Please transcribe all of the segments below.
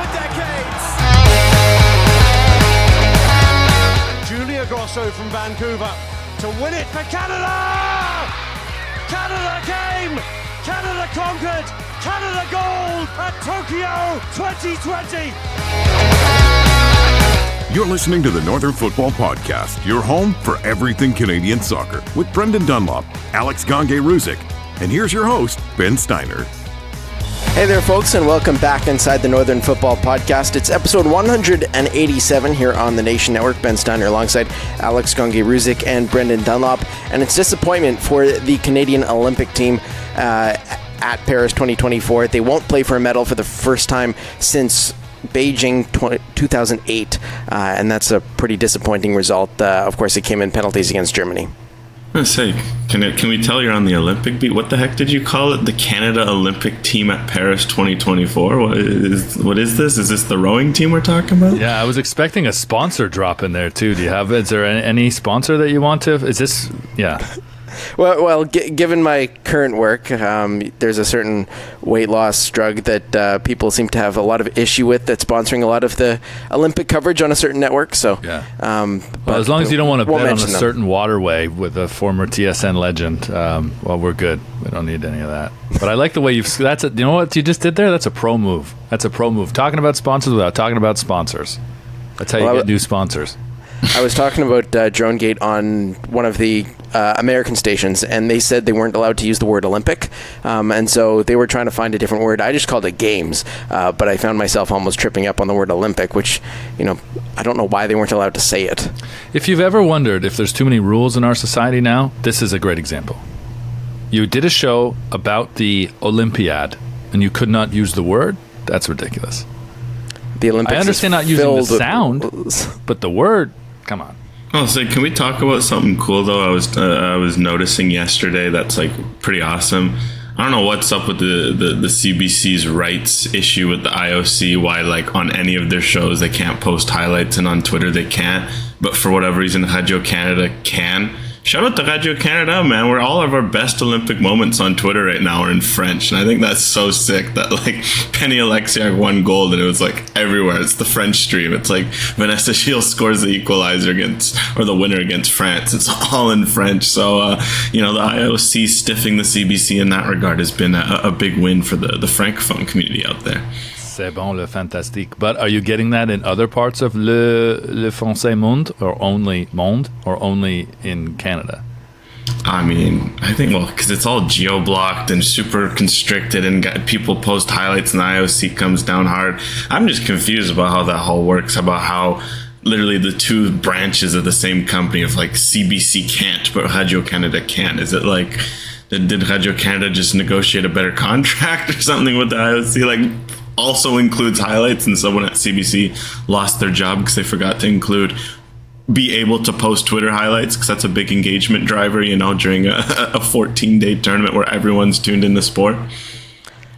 for decades. Julia Grosso from Vancouver to win it for Canada! Canada came! Canada conquered! Canada gold at Tokyo 2020! You're listening to the Northern Football Podcast, your home for everything Canadian soccer, with Brendan Dunlop, Alex Gangué-Ruzic, and here's your host, Ben Steiner. Hey there, folks, and welcome back inside the Northern Football Podcast. It's episode 187 here on the Nation Network. Ben Steiner alongside Alex Gangué-Ruzic and Brendan Dunlop. And it's disappointment for the Canadian Olympic team at Paris 2024. They won't play for a medal for the first time since Beijing 2008, and that's a pretty disappointing result. Of course, it came in penalties against Germany. I'm going to say, can we tell you're on the Olympic beat? What the heck did you call it? The Canada Olympic team at Paris 2024? What is this? Is this the rowing team we're talking about? Yeah, I was expecting a sponsor drop in there too. Is there any sponsor that you want to? Is this, yeah. Well, given my current work, there's a certain weight loss drug that people seem to have a lot of issue with that's sponsoring a lot of the Olympic coverage on a certain network. So, yeah. Well, as long as you don't want to bet on a certain waterway with a former TSN legend, well, we're good. We don't need any of that. But I like the way you know what you just did there? That's a pro move. Talking about sponsors without talking about sponsors. That's how you get new sponsors. I was talking about DroneGate on one of the American stations, and they said they weren't allowed to use the word Olympic, and so they were trying to find a different word. I just called it Games, but I found myself almost tripping up on the word Olympic, which, I don't know why they weren't allowed to say it. If you've ever wondered if there's too many rules in our society now, this is a great example. You did a show about the Olympiad, and you could not use the word? That's ridiculous. The Olympics, I understand not using the sound, but the word... Come on. Oh, so can we talk about something cool though? I was noticing yesterday that's like pretty awesome. I don't know what's up with the CBC's rights issue with the IOC. Why like on any of their shows they can't post highlights and on Twitter they can't. But for whatever reason, Radio Canada can. Shout out to Radio Canada, man. Where all of our best Olympic moments on Twitter right now are in French. And I think that's so sick that like Penny Alexiak won gold and it was like everywhere. It's the French stream. It's like Vanessa Shields scores the equalizer or the winner against France. It's all in French. So, the IOC stiffing the CBC in that regard has been a big win for the Francophone community out there. C'est bon, le fantastique. But are you getting that in other parts of le français monde or only in Canada? I mean, I think, because it's all geo-blocked and super constricted and people post highlights and the IOC comes down hard. I'm just confused about how that whole works, about how literally the two branches of the same company of like CBC can't, but Radio Canada can. Is it like, did Radio Canada just negotiate a better contract or something with the IOC? Like, also includes highlights, and someone at CBC lost their job because they forgot to be able to post Twitter highlights, because that's a big engagement driver, during a 14-day tournament where everyone's tuned in the sport.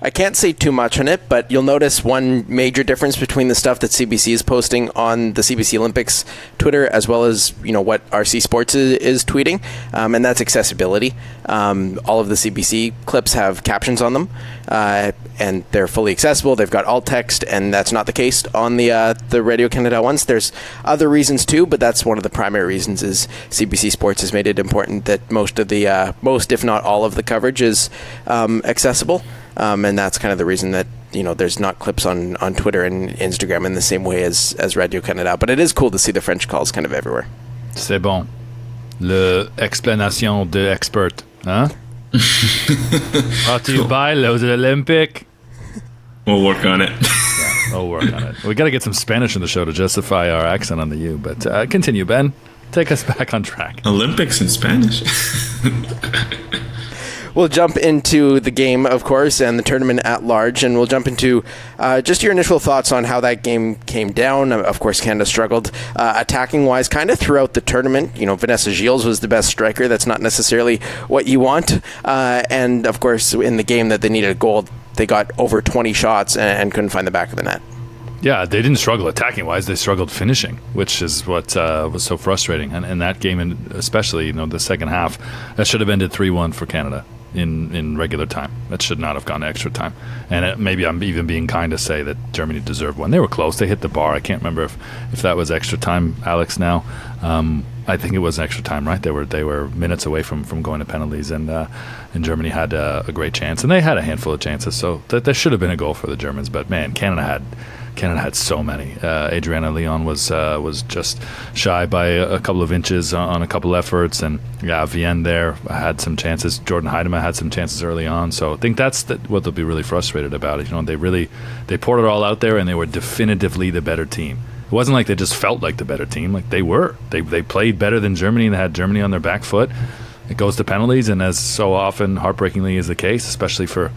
I can't say too much on it, but you'll notice one major difference between the stuff that CBC is posting on the CBC Olympics Twitter as well as what RC Sports is tweeting, and that's accessibility. All of the CBC clips have captions on them, and they're fully accessible. They've got alt text, and that's not the case on the Radio Canada ones. There's other reasons too, but that's one of the primary reasons. Is CBC Sports has made it important that most if not all of the coverage is accessible. And that's kind of the reason that, there's not clips on Twitter and Instagram in the same way as Radio Canada. But it is cool to see the French calls kind of everywhere. C'est bon. L'explanation de expert. Huh? Brought to you by Les Olympiques. We'll work on it. Yeah, we'll work on it. We got to get some Spanish in the show to justify our accent on the U. But continue, Ben. Take us back on track. Olympics in Spanish. We'll jump into the game, of course, and the tournament at large, and we'll jump into just your initial thoughts on how that game came down. Of course, Canada struggled attacking-wise kind of throughout the tournament. Vanessa Shields was the best striker. That's not necessarily what you want. And, of course, in the game that they needed a goal, they got over 20 shots and couldn't find the back of the net. Yeah, they didn't struggle attacking-wise. They struggled finishing, which is what was so frustrating. And in that game, especially, the second half, that should have ended 3-1 for Canada. in regular time. That should not have gone to extra time. And maybe I'm even being kind to say that Germany deserved one. They were close. They hit the bar. I can't remember if that was extra time, Alex, now. I think it was extra time, right? They were minutes away from going to penalties, and Germany had a great chance. And they had a handful of chances, so there should have been a goal for the Germans. But, man, Canada had so many. Adriana Leon was just shy by a couple of inches on a couple efforts, and Vienne there had some chances. Jordan Heidema had some chances early on, so I think that's what they'll be really frustrated about. They poured it all out there, and they were definitively the better team. It wasn't like they just felt like the better team. Like they were. They played better than Germany, and they had Germany on their back foot. It goes to penalties, and as so often, heartbreakingly is the case, especially for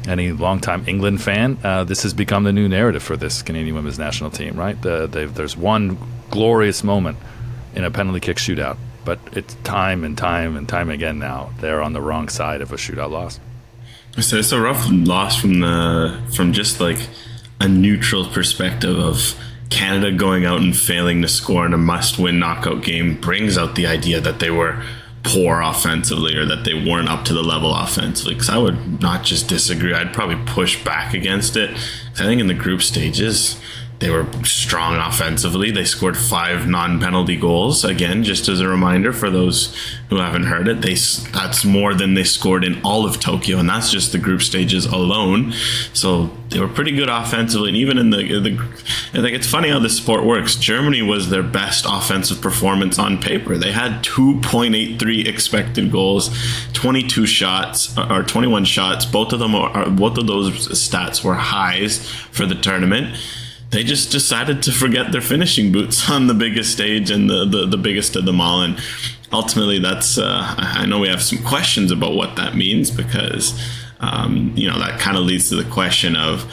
any longtime England fan, this has become the new narrative for this Canadian women's national team, right? There's one glorious moment in a penalty kick shootout, but it's time and time and time again now they're on the wrong side of a shootout loss. So it's a rough loss from just like a neutral perspective of Canada going out and failing to score in a must-win knockout game brings out the idea that they were poor offensively or that they weren't up to the level offensively, because I would not just disagree, I'd probably push back against it. I think in the group stages they were strong offensively. They scored 5 non-penalty goals. Again, just as a reminder for those who haven't heard it, that's more than they scored in all of Tokyo, and that's just the group stages alone. So they were pretty good offensively, and even in the I think it's funny how this sport works. Germany was their best offensive performance on paper. They had 2.83 expected goals, 22 shots or 21 shots. Both of those stats were highs for the tournament. They just decided to forget their finishing boots on the biggest stage and the biggest of them all. And ultimately, that's I know we have some questions about what that means, because that kind of leads to the question of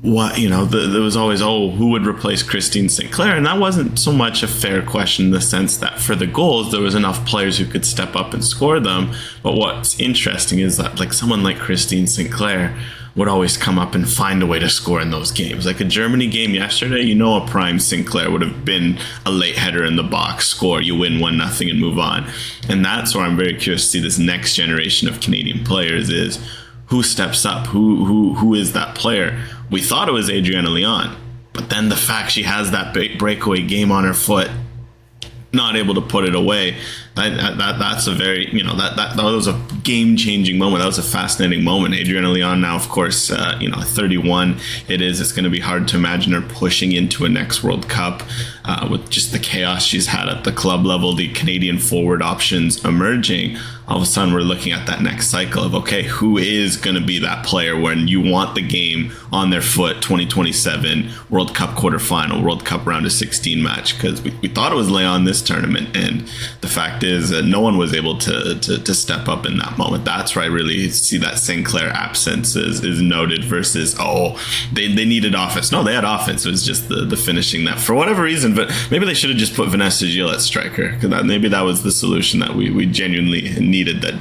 what, there was always, who would replace Christine Sinclair? And that wasn't so much a fair question in the sense that for the goals, there was enough players who could step up and score them. But what's interesting is that like someone like Christine Sinclair would always come up and find a way to score in those games. Like a Germany game yesterday, a prime Sinclair would have been a late header in the box, score, you win 1-0 and move on. And that's where I'm very curious to see this next generation of Canadian players is who steps up, who is that player. We thought it was Adriana Leon, but then the fact she has that breakaway game on her foot, not able to put it away, that's a very, that was a game-changing moment. That was a fascinating moment. Adriana Leon now, of course, 31 it's going to be hard to imagine her pushing into a next World Cup with just the chaos she's had at the club level, the Canadian forward options emerging. All of a sudden we're looking at that next cycle of, okay, who is going to be that player when you want the game on their foot, 2027 World Cup quarterfinal, World Cup round of 16 match, because we thought it was Leon this tournament, and the fact is that no one was able to step up in that moment. That's where I really see that Sinclair absence is noted versus, they needed offense. No, they had offense. It was just the finishing that for whatever reason, but maybe they should have just put Vanessa Gilles at striker, because maybe that was the solution that we genuinely needed that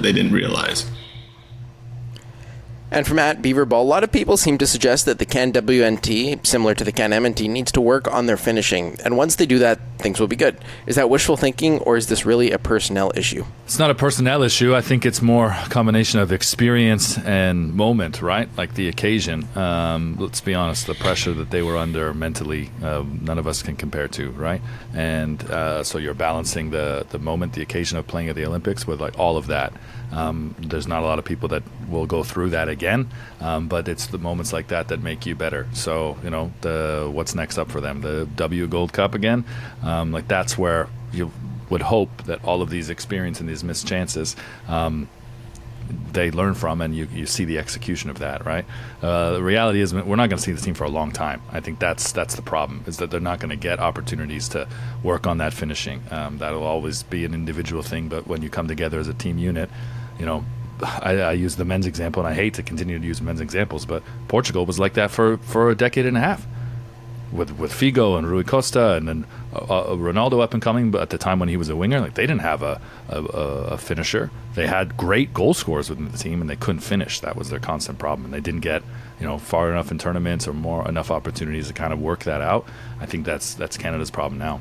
they didn't realize. And from @Beaverball, a lot of people seem to suggest that the CanWNT, similar to the CanMNT, needs to work on their finishing. And once they do that, things will be good. Is that wishful thinking, or is this really a personnel issue? It's not a personnel issue. I think it's more a combination of experience and moment, right? Like the occasion. Let's be honest, the pressure that they were under mentally, none of us can compare to, right? And so you're balancing the moment, the occasion of playing at the Olympics with like all of that. There's not a lot of people that will go through that again, but it's the moments like that that make you better. So, what's next up for them? The W Gold Cup again? That's where you would hope that all of these experience and these missed chances they learn from, and you see the execution of that, right? The reality is we're not going to see the team for a long time. I think that's the problem, is that they're not going to get opportunities to work on that finishing. That'll always be an individual thing, but when you come together as a team unit, I use the men's example, and I hate to continue to use men's examples, but Portugal was like that for a decade and a half. With Figo and Rui Costa, and then Ronaldo up and coming, but at the time when he was a winger, they didn't have a finisher. They had great goal scorers within the team, and they couldn't finish. That was their constant problem, and they didn't get far enough in tournaments or enough opportunities to kind of work that out. I think that's Canada's problem now.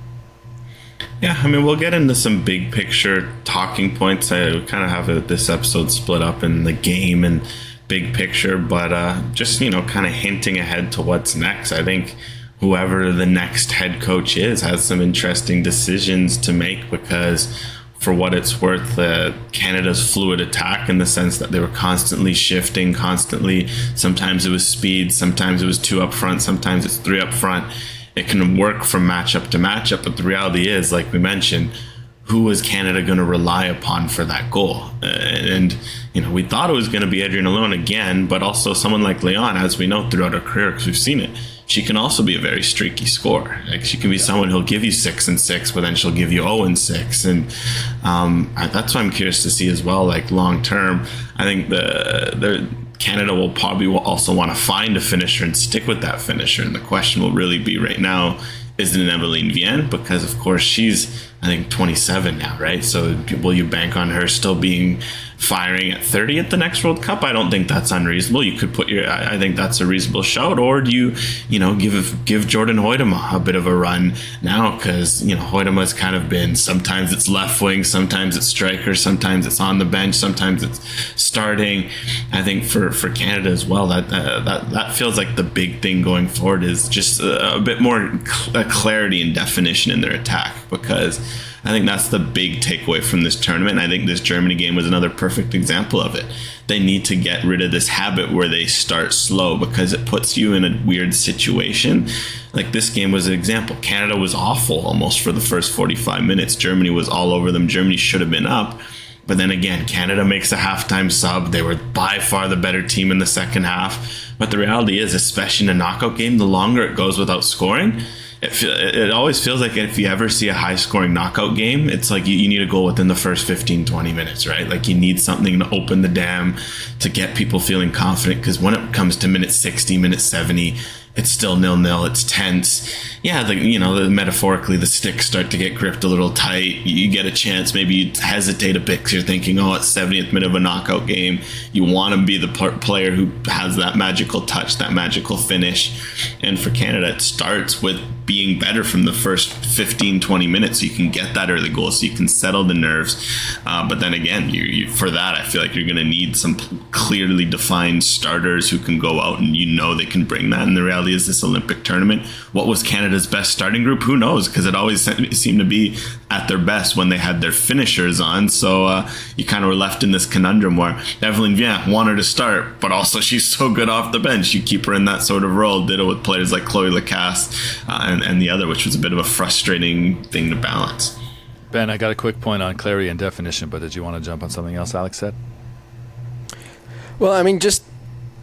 Yeah, I mean, we'll get into some big picture talking points. I kind of have this episode split up in the game and big picture, but just, kind of hinting ahead to what's next. I think whoever the next head coach is has some interesting decisions to make, because for what it's worth, Canada's fluid attack, in the sense that they were constantly shifting, sometimes it was speed, sometimes it was 2 up front, sometimes it's 3 up front. It can work from matchup to matchup, but the reality is, like we mentioned, who is Canada going to rely upon for that goal? And we thought it was going to be Adrian Alone again, but also someone like Leon, as we know throughout her career, because we've seen it, she can also be a very streaky scorer. Like, she can be someone who'll give you 6 and 6, but then she'll give you 0 and 6. And that's what I'm curious to see as well. Like, long term, I think Canada will probably also want to find a finisher and stick with that finisher. And the question will really be right now, is it Eveline Viens? Because, of course, she's, I think, 27 now, right? So will you bank on her still firing at 30 at the next World Cup? I don't think that's unreasonable. You could I think that's a reasonable shout. Or do you, give Jordan Hoytema a bit of a run now? Because, Hoytema's kind of been, sometimes it's left wing, sometimes it's striker, sometimes it's on the bench, sometimes it's starting. I think for Canada as well, that feels like the big thing going forward is just a bit more clarity and definition in their attack, because I think that's the big takeaway from this tournament. And I think this Germany game was another perfect example of it. They need to get rid of this habit where they start slow, because it puts you in a weird situation. Like, this game was an example. Canada was awful almost for the first 45 minutes. Germany was all over them. Germany should have been up. But then again, Canada makes a halftime sub. They were by far the better team in the second half. But the reality is, especially in a knockout game, the longer it goes without scoring, it always feels like if you ever see a high-scoring knockout game, it's like you need a goal within the first 15, 20 minutes, right? Like, you need something to open the dam, to get people feeling confident, because when it comes to minute 60, minute 70, it's still 0-0, it's tense. Yeah, metaphorically, the sticks start to get gripped a little tight. You get a chance, maybe you hesitate a bit because you're thinking, it's 70th minute of a knockout game. You want to be the player who has that magical touch, that magical finish. And for Canada, it starts with being better from the first 15, 20 minutes, so you can get that early goal, so you can settle the nerves. But then again, for that, I feel like you're going to need some clearly defined starters who can go out and they can bring that. And the reality is, this Olympic tournament, what was Canada's best starting group? Who knows? Because it always seemed to be at their best when they had their finishers on. So you kind of were left in this conundrum where Eveline Viens wanted to start, but also she's so good off the bench. You keep her in that sort of role. Ditto with players like Chloe Lacasse and the other, which was a bit of a frustrating thing to balance. Ben, I got a quick point on clarity and definition, but did you want to jump on something else Alex said? Well, I mean, just,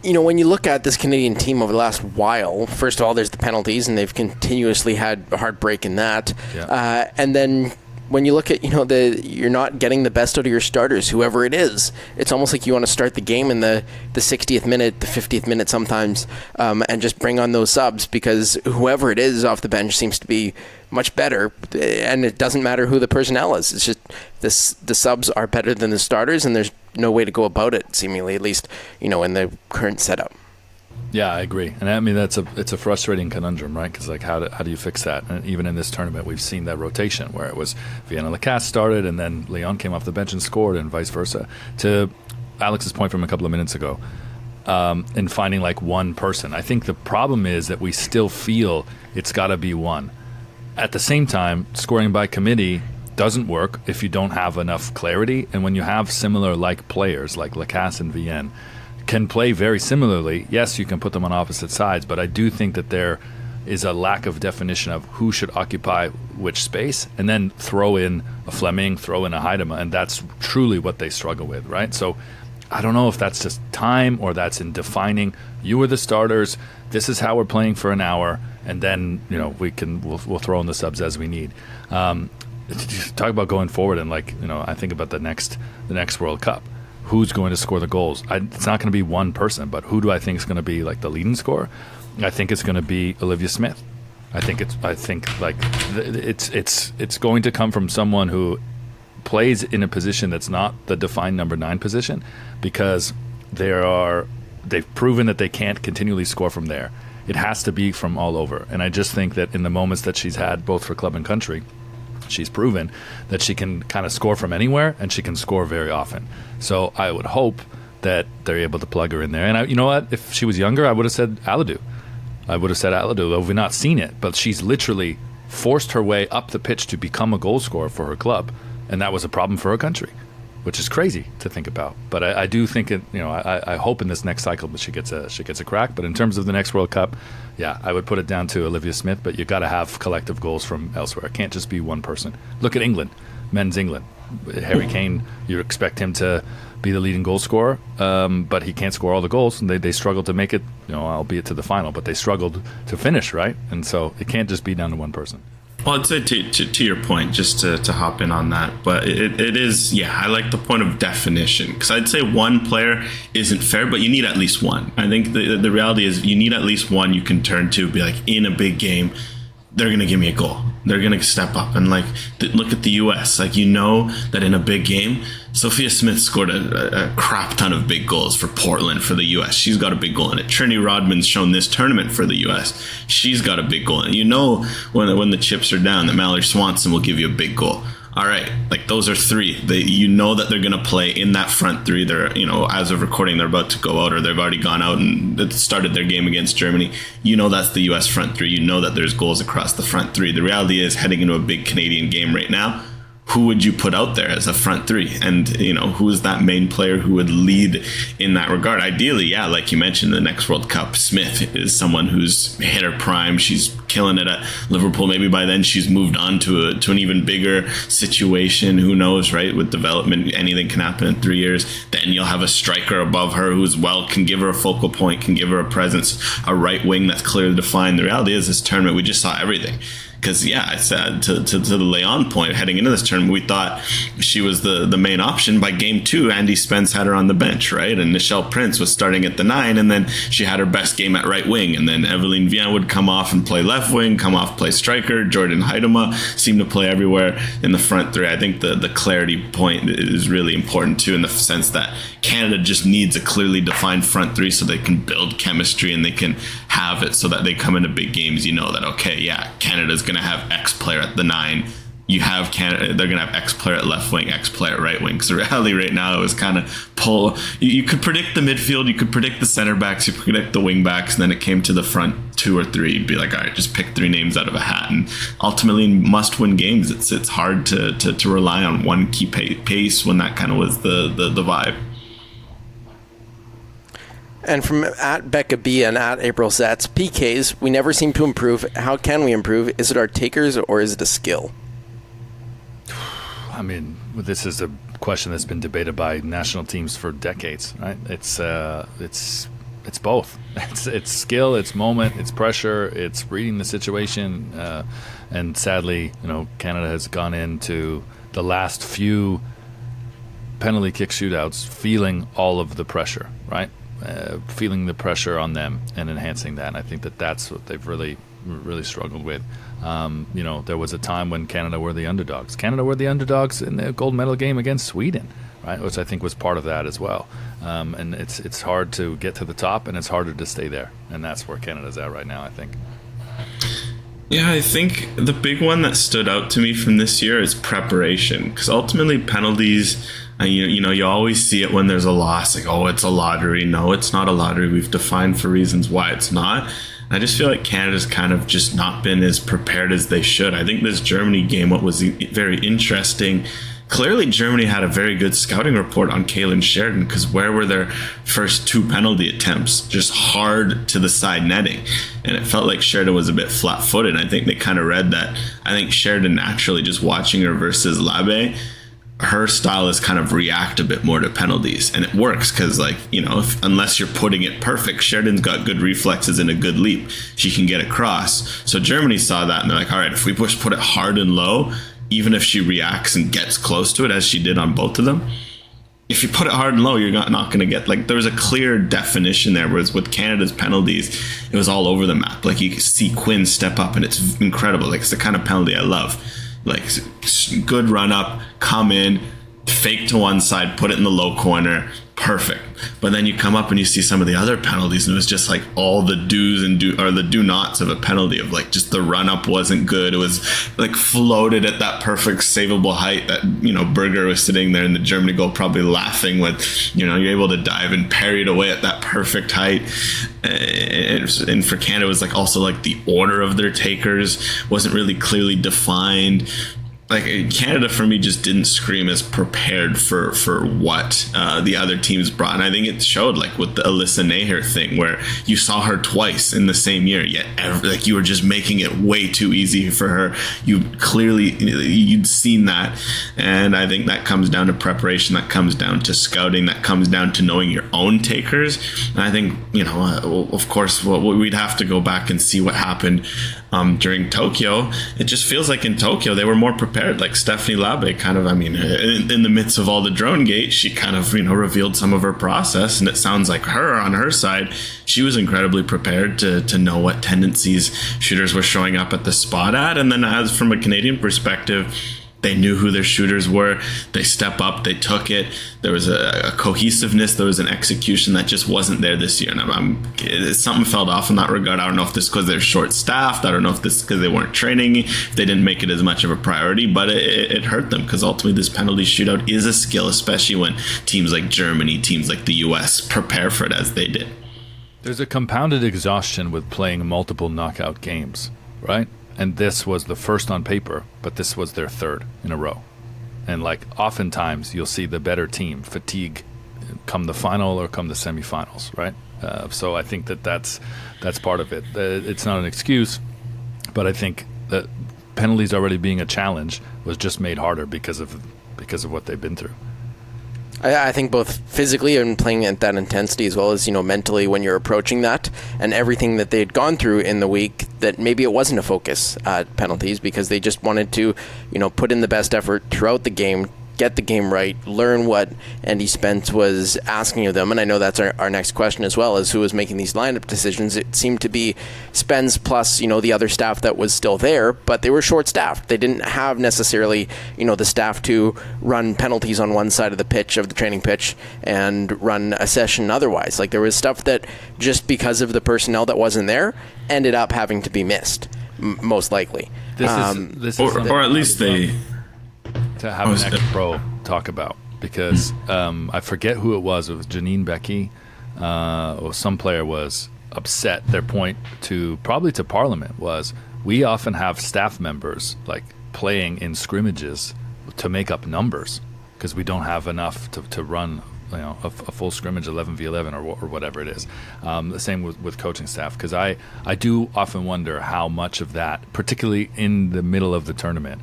when you look at this Canadian team over the last while, first of all, there's the penalties, and they've continuously had a heartbreak in that. Yeah. And then when you look at, you're not getting the best out of your starters, whoever it is. It's almost like you want to start the game in the 60th minute, the 50th minute sometimes, and just bring on those subs, because whoever it is off the bench seems to be much better, and it doesn't matter who the personnel is. It's just the subs are better than the starters, and there's no way to go about it, seemingly, at least, in the current setup. Yeah, I agree, and I mean it's a frustrating conundrum, right? Because how do you fix that? And even in this tournament, we've seen that rotation where it was Vienna Lacasse started, and then Leon came off the bench and scored, and vice versa. To Alex's point from a couple of minutes ago, in finding like one person, I think the problem is that we still feel it's got to be one. At the same time, scoring by committee doesn't work if you don't have enough clarity, and when you have similar like players like Lacasse and Viens can play very similarly. Yes, you can put them on opposite sides, but I do think that there is a lack of definition of who should occupy which space, and then throw in a Fleming, throw in a Hoytema, and that's truly what they struggle with, right? So I don't know if that's just time or that's in defining, you are the starters, this is how we're playing for an hour, and then we'll throw in the subs as we need. Talk about going forward, and I think about the next World Cup. Who's going to score the goals? It's not going to be one person, but who do I think is going to be like the leading scorer? I think it's going to be Olivia Smith. I think it's going to come from someone who plays in a position that's not the defined number 9 position, because they've proven that they can't continually score from there. It has to be from all over. And I just think that in the moments that she's had, both for club and country, she's proven that she can kind of score from anywhere, and she can score very often. So I would hope that they're able to plug her in there. And you know what? If she was younger, I would have said Aladou. Though we've not seen it. But she's literally forced her way up the pitch to become a goal scorer for her club. And that was a problem for her country, which is crazy to think about. But I do think it. I hope in this next cycle that she gets a crack. But in terms of the next World Cup, yeah, I would put it down to Olivia Smith. But you got to have collective goals from elsewhere. It can't just be one person. Look at England, men's England. Harry Kane, you expect him to be the leading goal scorer, but he can't score all the goals, and they struggled to make it, albeit to the final, but they struggled to finish, right? And so it can't just be down to one person. Well, I'd say to your point, just to hop in on that, but it is, yeah, I like the point of definition, because I'd say one player isn't fair, but you need at least one. I think the reality is you need at least one you can turn to, be like, in a big game, they're going to give me a goal. They're going to step up. And look at the U.S. That in a big game, Sophia Smith scored a crap ton of big goals for Portland for the U.S. She's got a big goal in it. Trinity Rodman's shown this tournament for the U.S. She's got a big goal. And when the chips are down, that Mallory Swanson will give you a big goal. All right, those are three. That they're going to play in that front three. They're, as of recording, they're about to go out, or they've already gone out and started their game against Germany. That's the U.S. front three. That there's goals across the front three. The reality is, heading into a big Canadian game right now, who would you put out there as a front three? And, who is that main player who would lead in that regard? Ideally, yeah, like you mentioned, the next World Cup, Smith is someone who's hit her prime. She's killing it at Liverpool. Maybe by then she's moved on to an even bigger situation. Who knows, right? With development, anything can happen in 3 years. Then you'll have a striker above her who's can give her a focal point, can give her a presence, a right wing that's clearly defined. The reality is, this tournament, we just saw everything. Because, yeah, I said to the Leon point, heading into this tournament, we thought she was the main option. By game 2, Andy Spence had her on the bench, right? And Nichelle Prince was starting at the 9, and then she had her best game at right wing. And then Eveline Vian would come off and play left wing, come off, play striker. Jordan Huitema seemed to play everywhere in the front three. I think the clarity point is really important, too, in the sense that Canada just needs a clearly defined front three so they can build chemistry and they can have it so that they come into big games. That, okay, yeah, Canada's going to have X player at the 9. You have Canada, they're going to have X player at left wing, X player at right wing. Because the reality right now is kind of you could predict the midfield, you could predict the center backs, you could predict the wing backs, and then it came to the front 2 or 3. You'd be like, all right, just pick 3 names out of a hat. And ultimately, in must-win games, it's hard to rely on one key pace when that kind of was the vibe. And from at Becca B and at April Zatz, PKs, we never seem to improve. How can we improve? Is it our takers or is it a skill? I mean, this is a question that's been debated by national teams for decades, right? It's both. It's skill, it's moment, it's pressure, it's reading the situation. And sadly, Canada has gone into the last few penalty kick shootouts feeling all of the pressure, right? Feeling the pressure on them and enhancing that. And I think that's what they've really struggled with. There was a time when Canada were the underdogs. Canada were the underdogs in the gold medal game against Sweden, right? Which I think was part of that as well. And it's hard to get to the top, and it's harder to stay there. And that's where Canada's at right now, I think. Yeah, I think the big one that stood out to me from this year is preparation. Because ultimately, penalties, you always see it when there's a loss. Like, oh, it's a lottery. No, it's not a lottery. We've defined for reasons why it's not. I just feel like Canada's kind of just not been as prepared as they should. I think this Germany game, what was very interesting, clearly Germany had a very good scouting report on Kaylin Sheridan, because where were their first 2 penalty attempts? Just hard to the side netting. And it felt like Sheridan was a bit flat-footed. I think they kind of read that. I think Sheridan, naturally, just watching her versus Labe, her style is kind of react a bit more to penalties, and it works because, unless you're putting it perfect, Sheridan's got good reflexes and a good leap. She can get across. So Germany saw that, and they're like, all right, if we put it hard and low, even if she reacts and gets close to it, as she did on both of them, if you put it hard and low, you're not going to get, there was a clear definition there, whereas with Canada's penalties, it was all over the map. You can see Quinn step up, and it's incredible. It's the kind of penalty I love. Good run up, come in, fake to one side, put it in the low corner, perfect. But then you come up and you see some of the other penalties, and it was just like all the do's and the do nots of a penalty, of like just the run up wasn't good. It was like floated at that perfect savable height that, you know, Berger was sitting there in the Germany goal probably laughing with, you know, you're able to dive and parry it away at that perfect height. And for Canada, it was like also like the order of their takers wasn't really clearly defined. Like, Canada for me just didn't scream as prepared for what the other teams brought. And I think it showed, like with the Alyssa Naher thing, where you saw her twice in the same year, yet like you were just making it way too easy for her. You'd seen that. And I think that comes down to preparation, that comes down to scouting, that comes down to knowing your own takers. And I think, you know, of course, we'd have to go back and see what happened during Tokyo. It just feels like in Tokyo they were more prepared. Like Stephanie Labe kind of, I mean, in the midst of all the drone gate, she kind of, you know, revealed some of her process, and it sounds like her, on her side, she was incredibly prepared to know what tendencies shooters were showing up at the spot at. And then as from a Canadian perspective, they knew who their shooters were. They step up. They took it. There was a cohesiveness. There was an execution that just wasn't there this year. And something fell off in that regard. I don't know if this is because they're short-staffed. I don't know if this is because they weren't training. If they didn't make it as much of a priority. But it hurt them, because ultimately this penalty shootout is a skill, especially when teams like Germany, teams like the U.S. prepare for it as they did. There's a compounded exhaustion with playing multiple knockout games, right? And this was the first on paper, but this was their third in a row. And like oftentimes you'll see the better team fatigue come the final or come the semifinals, right? So I think that's part of it. It's not an excuse, but I think that penalties already being a challenge was just made harder because of what they've been through. I think both physically and playing at that intensity, as well as, you know, mentally when you're approaching that, and everything that they'd gone through in the week, that maybe it wasn't a focus at penalties, because they just wanted to, you know, put in the best effort throughout the game, get the game right, learn what Andy Spence was asking of them. And I know that's our next question as well, is who was making these lineup decisions. It seemed to be Spence plus, you know, the other staff that was still there, but they were short-staffed. They didn't have necessarily, you know, the staff to run penalties on one side of the pitch, of the training pitch, and run a session otherwise. Like, there was stuff that, just because of the personnel that wasn't there, ended up having to be missed, most likely. This is or at least they... to have an ex-pro talk about, because I forget who it was. It was Janine Becky, or some player was upset. Their point probably to Parliament was, we often have staff members like playing in scrimmages to make up numbers, because we don't have enough to run, you know, a full scrimmage 11v11 or whatever it is. The same with coaching staff, because I do often wonder how much of that, particularly in the middle of the tournament,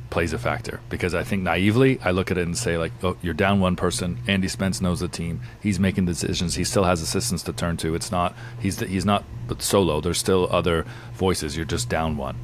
plays a factor. Because I think naively I look at it and say, like, oh, you're down one person. Andy Spence knows the team. He's making decisions. He still has assistants to turn to. It's not he's not solo. There's still other voices. You're just down one.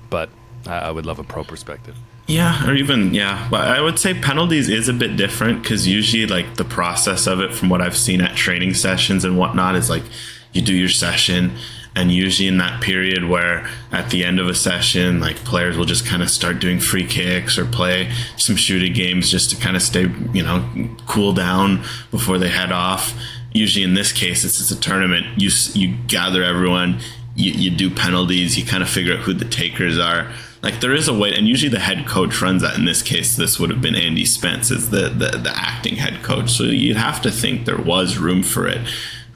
But I would love a pro perspective. Yeah, or even, but I would say penalties is a bit different, because usually, like, the process of it, from what I've seen at training sessions and whatnot, is like you do your session, and usually in that period where at the end of a session, like, players will just kind of start doing free kicks or play some shooting games just to kind of stay, you know, cool down before they head off. Usually in this case, it's a tournament. You gather everyone, you do penalties, you kind of figure out who the takers are. Like, there is a way, and usually the head coach runs that. In this case, this would have been Andy Spence as the acting head coach. So you'd have to think there was room for it.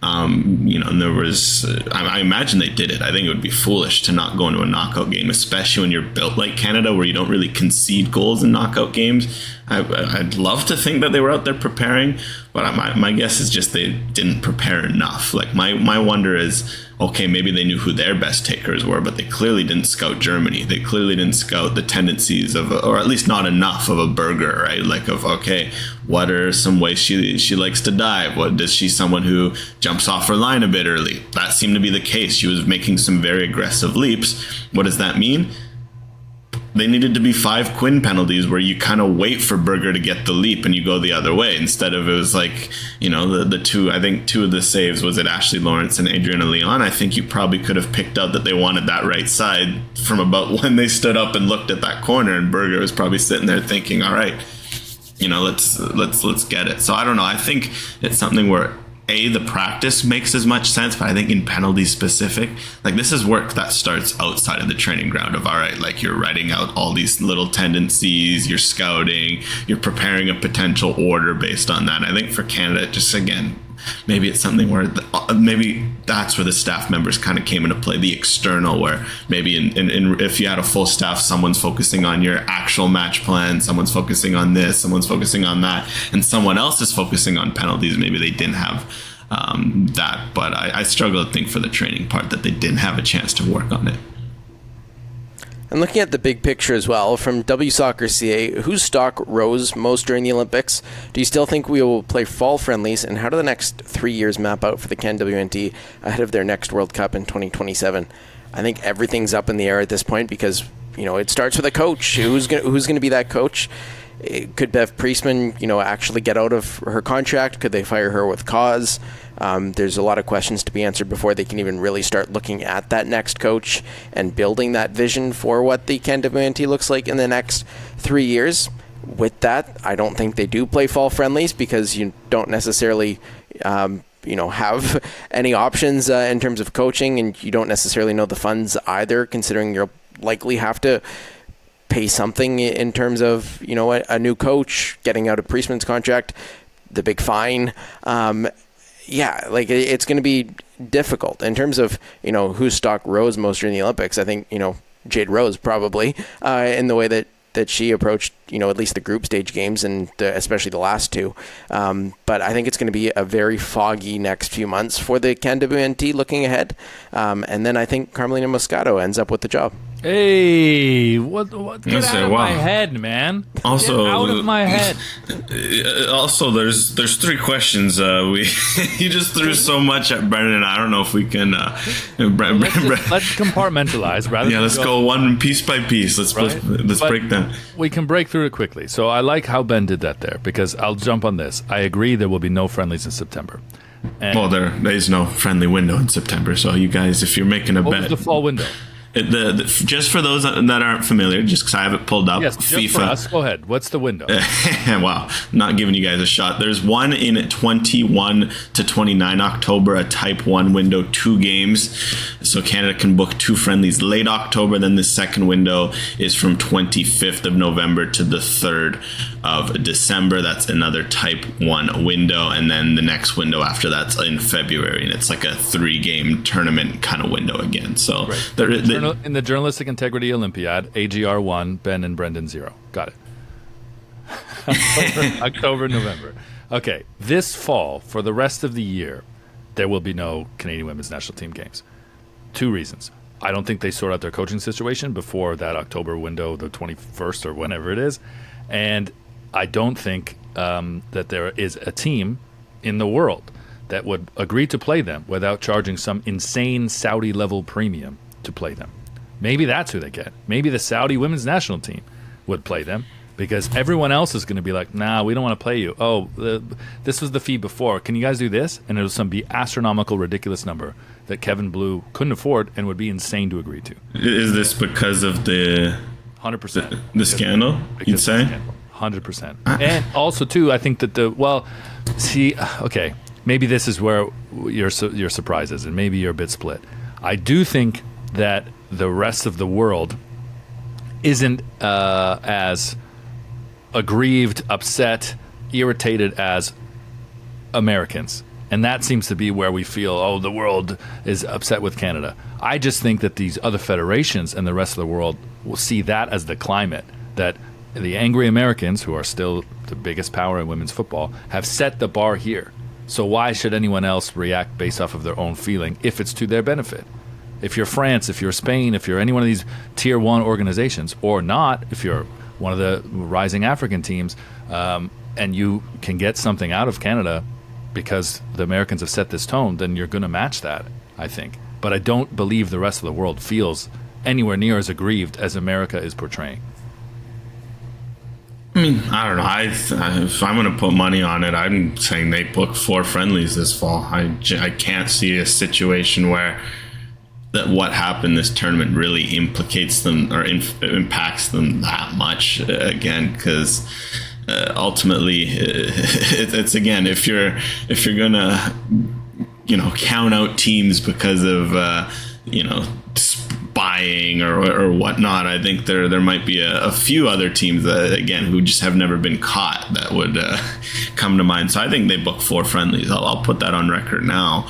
You know, and there was, I imagine they did it. I think it would be foolish to not go into a knockout game, especially when you're built like Canada, where you don't really concede goals in knockout games. I'd love to think that they were out there preparing, but my guess is just they didn't prepare enough. Like, my wonder is, okay, maybe they knew who their best takers were, but they clearly didn't scout Germany. They clearly didn't scout the tendencies of, or at least not enough of, a Berger, right? Like, of, okay, what are some ways she likes to dive? What does she someone who jumps off her line a bit early? That seemed to be the case. She was making some very aggressive leaps. What does that mean? They needed to be 5 Quinn penalties where you kind of wait for Berger to get the leap and you go the other way, instead of, it was like, you know, the two, I think 2 of the saves was it Ashley Lawrence and Adriana Leon. I think you probably could have picked out that they wanted that right side from about when they stood up and looked at that corner, and Berger was probably sitting there thinking, all right, let's get it. So I don't know. I think it's something where the practice makes as much sense, but I think in penalties specific, like this is work that starts outside of the training ground of, all right, like you're writing out all these little tendencies, you're scouting, you're preparing a potential order based on that. I think for Canada, just again, maybe it's something where maybe that's where the staff members kind of came into play, the external, where maybe if you had a full staff, someone's focusing on your actual match plan, someone's focusing on this, someone's focusing on that, and someone else is focusing on penalties. Maybe they didn't have that, but I struggle to think for the training part that they didn't have a chance to work on it. And looking at the big picture as well, from WSoccer.ca, whose stock rose most during the Olympics? Do you still think we will play fall friendlies? And how do the next 3 years map out for the CanWNT ahead of their next World Cup in 2027? I think everything's up in the air at this point because, it starts with a coach. Who's going to be that coach? Could Bev Priestman, actually get out of her contract? Could they fire her with cause? There's a lot of questions to be answered before they can even really start looking at that next coach and building that vision for what the CanWNT looks like in the next 3 years. With that, I don't think they do play fall friendlies because you don't necessarily have any options in terms of coaching, and you don't necessarily know the funds either, considering you'll likely have to pay something in terms of a new coach getting out of Priestman's contract, the big fine. It's going to be difficult in terms of whose stock rose most during the Olympics. I think Jade Rose probably in the way that she approached at least the group stage games and especially the last two. But I think it's going to be a very foggy next few months for the CanWNT looking ahead. And then I think Carmelina Moscato ends up with the job. Hey, what get out of my head, man. Also, get out of my head. Also, there's three questions. You just threw so much at Brendan. I don't know if we can. Let's compartmentalize rather. Yeah, let's go one piece by piece. Let's break down. We can break through it quickly. So I like how Ben did that there because I'll jump on this. I agree there will be no friendlies in September. And there is no friendly window in September. So you guys, if you're making a bet, what was the fall window? Just for those that aren't familiar, just because I have it pulled up, yes, just FIFA. For us, go ahead. What's the window? Wow, not giving you guys a shot. There's one in 21 to 29 October, a Type 1 window, 2 games. So Canada can book 2 friendlies late October. Then the second window is from 25th of November to the 3rd of December. That's another Type 1 window. And then the next window after that's in February. And it's like a 3-game tournament kind of window again. So right. In the Journalistic Integrity Olympiad, AGR 1, Ben and Brendan 0. Got it. October, November. Okay, this fall, for the rest of the year, there will be no Canadian women's national team games. 2 reasons. I don't think they sort out their coaching situation before that October window, the 21st or whenever it is. And I don't think that there is a team in the world that would agree to play them without charging some insane Saudi-level premium to play them. Maybe that's who they get. Maybe the Saudi women's national team would play them because everyone else is going to be like, nah, we don't want to play you. Oh, this was the fee before. Can you guys do this? And it was some astronomical, ridiculous number that Kevin Blue couldn't afford and would be insane to agree to. Is this because of the 100% the scandal? You'd say 100%. And also too, I think that maybe this is where your surprise is, and maybe you're a bit split. I do think that the rest of the world isn't as aggrieved, upset, irritated as Americans. And that seems to be where we feel, the world is upset with Canada. I just think that these other federations and the rest of the world will see that as the climate, that the angry Americans, who are still the biggest power in women's football, have set the bar here. So why should anyone else react based off of their own feeling if it's to their benefit? If you're France, if you're Spain, if you're any one of these tier 1 organizations, or not, if you're one of the rising African teams, and you can get something out of Canada because the Americans have set this tone, then you're going to match that, I think. But I don't believe the rest of the world feels anywhere near as aggrieved as America is portraying. I mean, I don't know. If I'm going to put money on it, I'm saying they book 4 friendlies this fall. I can't see a situation where that what happened this tournament really implicates them or impacts them that much again, because ultimately, it's again, if you're gonna count out teams because of spying or whatnot, I think there might be a few other teams that, again, who just have never been caught that would come to mind. So I think they book 4 friendlies. I'll put that on record now.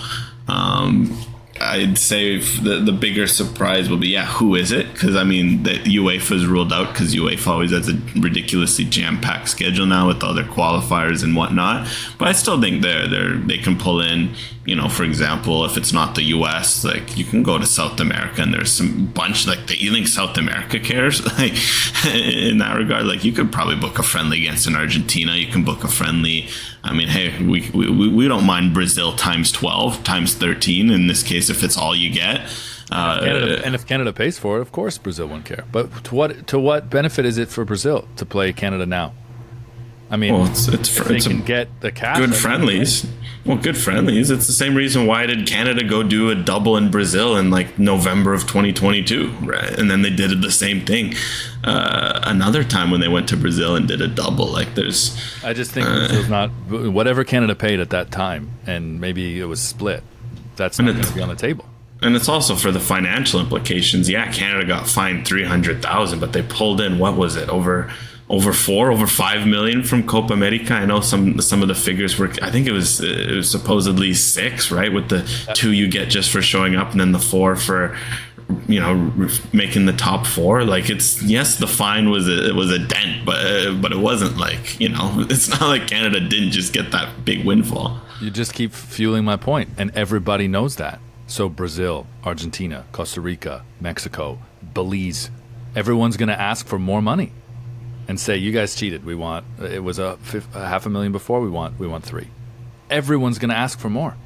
I'd say the bigger surprise will be, who is it? Because, I mean, the UEFA's ruled out because UEFA always has a ridiculously jam-packed schedule now with other qualifiers and whatnot. But I still think they can pull in, for example, if it's not the US, like, you can go to South America and there's some bunch, like, you think South America cares? Like, in that regard, like, you could probably book a friendly against an Argentina. You can book a friendly. I mean, hey, we don't mind Brazil times 12, times 13 in this case if it's all you get. If Canada pays for it, of course Brazil won't care. But to what benefit is it for Brazil to play Canada now? I mean, they can get the cash. Good friendlies. Well, good friendlies. It's the same reason why did Canada go do a double in Brazil in like November of 2022, right? And then they did the same thing another time when they went to Brazil and did a double. Like, there's. I just think Brazil's not whatever Canada paid at that time, and maybe it was split. That's not going to be on the table. And it's also for the financial implications. Yeah, Canada got fined $300,000, but they pulled in, what was it, over 5 million from Copa America. I know some of the figures were, I think it was supposedly 6, right, with the 2 you get just for showing up and then the 4 for making the top 4. Like, it's, yes, the fine was a dent, but it wasn't like, it's not like Canada didn't just get that big windfall. You just keep fueling my point, and everybody knows that. So Brazil, Argentina, Costa Rica, Mexico, Belize, everyone's going to ask for more money and say, you guys cheated. We want, it was a $500,000 before, we want 3. Everyone's going to ask for more.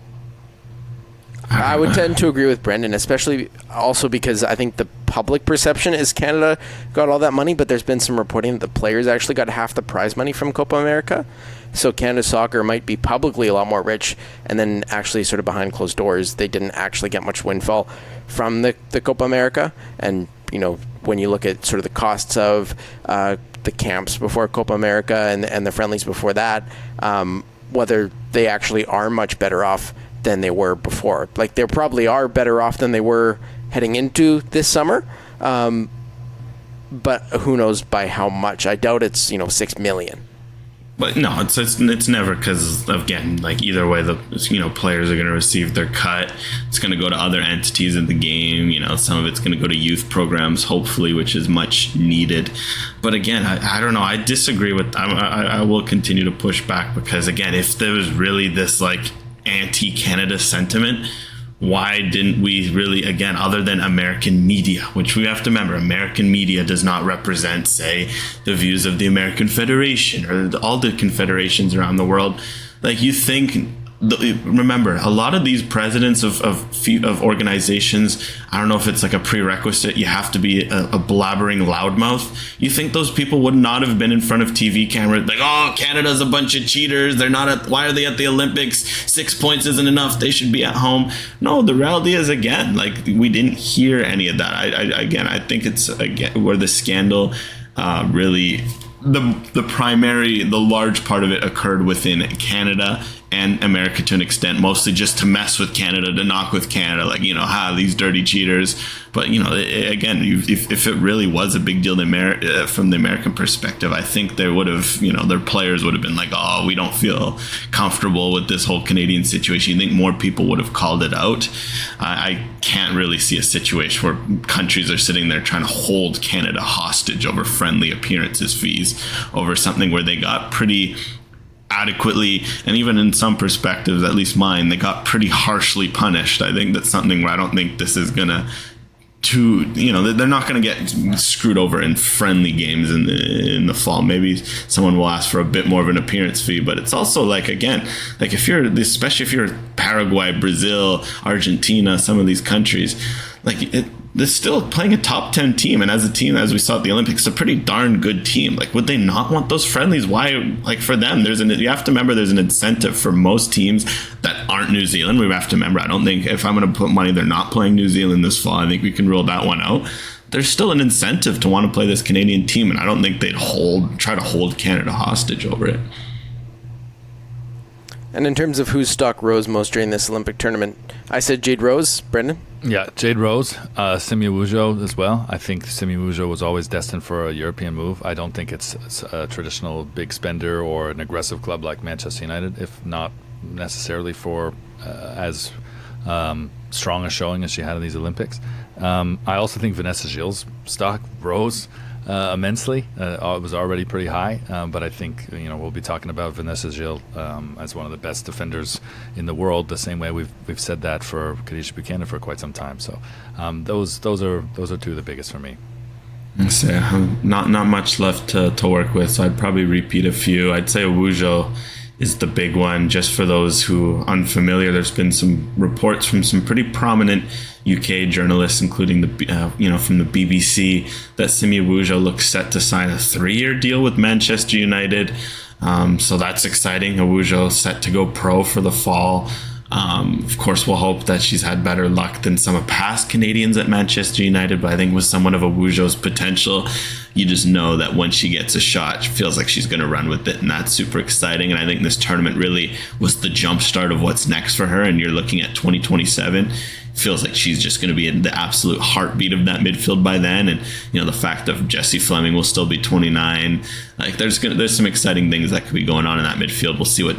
I would tend to agree with Brendan, especially also because I think the public perception is Canada got all that money, but there's been some reporting that the players actually got half the prize money from Copa America. So Canada Soccer might be publicly a lot more rich, and then actually sort of behind closed doors, they didn't actually get much windfall from the Copa America. And, when you look at sort of the costs of the camps before Copa America and the friendlies before that, whether they actually are much better off than they were before. Like, they probably are better off than they were heading into this summer, but who knows by how much. I doubt it's 6 million. But no, it's never, because again, like, either way, the players are going to receive their cut. It's going to go to other entities in the game. Some of it's going to go to youth programs, hopefully, which is much needed. But again, I don't know. I disagree with. I will continue to push back, because again, if there was really this like anti-Canada sentiment, why didn't we really, again, other than American media, which we have to remember, American media does not represent, say, the views of the American Federation or all the confederations around the world. Like, you think, remember, a lot of these presidents of organizations, I don't know if it's like a prerequisite, you have to be a blabbering loudmouth. You think those people would not have been in front of TV cameras like, oh, Canada's a bunch of cheaters, why are they at the Olympics, 6 points isn't enough, they should be at home. No, the reality is, again, like, we didn't hear any of that. I think it's, again, where the scandal really, the large part of it occurred within Canada and America to an extent, mostly just to mess with Canada, to knock with Canada, like, these dirty cheaters. But, again, if it really was a big deal from the American perspective, I think they would have, their players would have been like, oh, we don't feel comfortable with this whole Canadian situation. You think more people would have called it out? I can't really see a situation where countries are sitting there trying to hold Canada hostage over friendly appearances fees, over something where they got pretty adequately, and even in some perspectives, at least mine, they got pretty harshly punished. I think that's something where I don't think this is gonna they're not going to get screwed over in friendly games in the fall. Maybe someone will ask for a bit more of an appearance fee, but it's also like, again, like, especially if you're Paraguay, Brazil, Argentina, some of these countries, like, they're still playing a top 10 team, and as a team, as we saw at the Olympics, a pretty darn good team. Like, would they not want those friendlies? Why? Like, for them, you have to remember there's an incentive for most teams that aren't New Zealand. We have to remember, I don't think, if I'm going to put money, they're not playing New Zealand this fall. I think we can rule that one out. there's still an incentive to want to play this Canadian team, and I don't think they'd try to hold Canada hostage over it. And in terms of whose stock rose most during this Olympic tournament, I said Jade Rose. Brendan? Yeah, Jade Rose, Simi Wujo as well. I think Simi Wujo was always destined for a European move. I don't think it's a traditional big spender or an aggressive club like Manchester United, if not necessarily for as strong a showing as she had in these Olympics. I also think Vanessa Gilles' stock rose immensely. It was already pretty high, but I think we'll be talking about Vanessa Gilles as one of the best defenders in the world, the same way we've said that for Khadija Buchanan for quite some time. So those are two of the biggest for me. So not much left to work with, so I'd probably repeat a few. I'd say Wujo is the big one. Just for those who are unfamiliar, there's been some reports from some pretty prominent UK journalists, including from the BBC, that Simi Wujo looks set to sign a 3-year deal with Manchester United. So that's exciting. Wujo set to go pro for the fall. Of course, we'll hope that she's had better luck than some of past Canadians at Manchester United, but I think with someone of Wujo's potential, you just know that once she gets a shot, she feels like she's going to run with it, and that's super exciting. And I think this tournament really was the jump start of what's next for her, and you're looking at 2027. Feels like she's just going to be in the absolute heartbeat of that midfield by then. And the fact that Jessie Fleming will still be 29, like there's some exciting things that could be going on in that midfield. We'll see what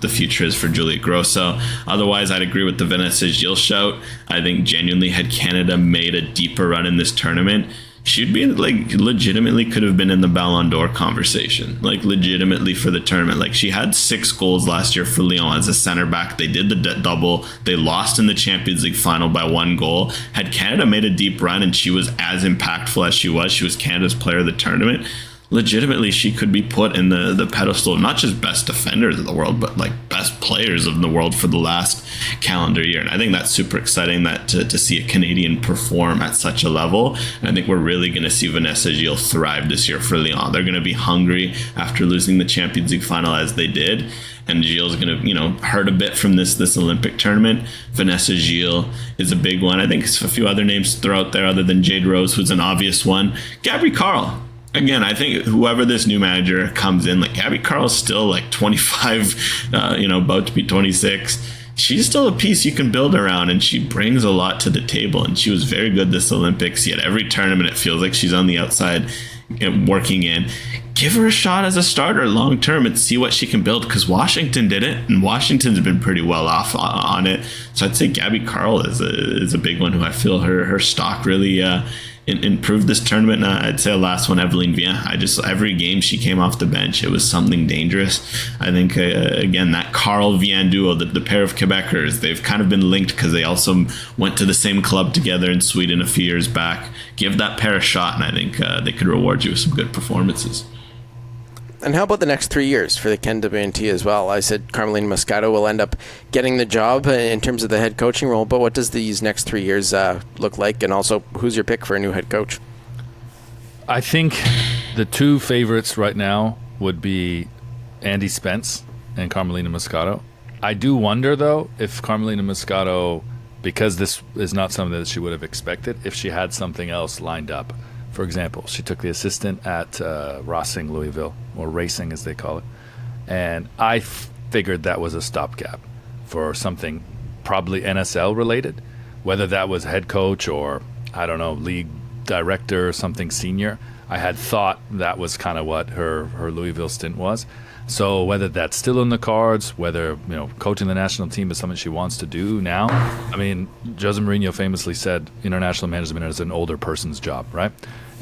the future is for Julia Grosso. Otherwise, I'd agree with the Vanessa Gilles shout. I think genuinely, had Canada made a deeper run in this tournament, she'd be legitimately could have been in the Ballon d'Or conversation, legitimately for the tournament. She had 6 goals last year for Lyon as a center back. They did the double. They lost in the Champions League final by 1 goal. Had Canada made a deep run and she was as impactful as she was Canada's player of the tournament, legitimately she could be put in the pedestal of not just best defenders of the world, but best players of the world for the last calendar year. And I think that's super exciting that to see a Canadian perform at such a level. And I think we're really going to see Vanessa Gilles thrive this year for Lyon. They're going to be hungry after losing the Champions League final as they did. And Gilles is going to, hurt a bit from this Olympic tournament. Vanessa Gilles is a big one. I think a few other names to throw out there other than Jade Rose, who's an obvious one. Gabby Carl. Again, I think whoever this new manager comes in, Gabby Carl's still 25, about to be 26. She's still a piece you can build around, and she brings a lot to the table. And she was very good this Olympics. Yet every tournament, it feels like she's on the outside working in. Give her a shot as a starter long term and see what she can build, because Washington did it, and Washington's been pretty well off on it. So I'd say Gabby Carl is a big one who I feel her stock really improved this tournament. I'd say last one, Eveline Viens. Every game she came off the bench, it was something dangerous. I think again, that Carl Viens duo, the pair of Quebecers, they've kind of been linked because they also went to the same club together in Sweden a few years back. Give that pair a shot, and I think they could reward you with some good performances. And how about the next 3 years for the CanWNT as well? I said Carmelina Moscato will end up getting the job in terms of the head coaching role, but what does these next 3 years look like? And also, who's your pick for a new head coach? I think the 2 favorites right now would be Andy Spence and Carmelina Moscato. I do wonder, though, if Carmelina Moscato, because this is not something that she would have expected, if she had something else lined up. For example, she took the assistant at Racing Louisville, or Racing as they call it, and I figured that was a stopgap for something probably NSL related, whether that was head coach or, I don't know, league director or something senior. I had thought that was kind of what her Louisville stint was. So whether that's still in the cards, whether coaching the national team is something she wants to do now. I mean, Jose Mourinho famously said international management is an older person's job, right?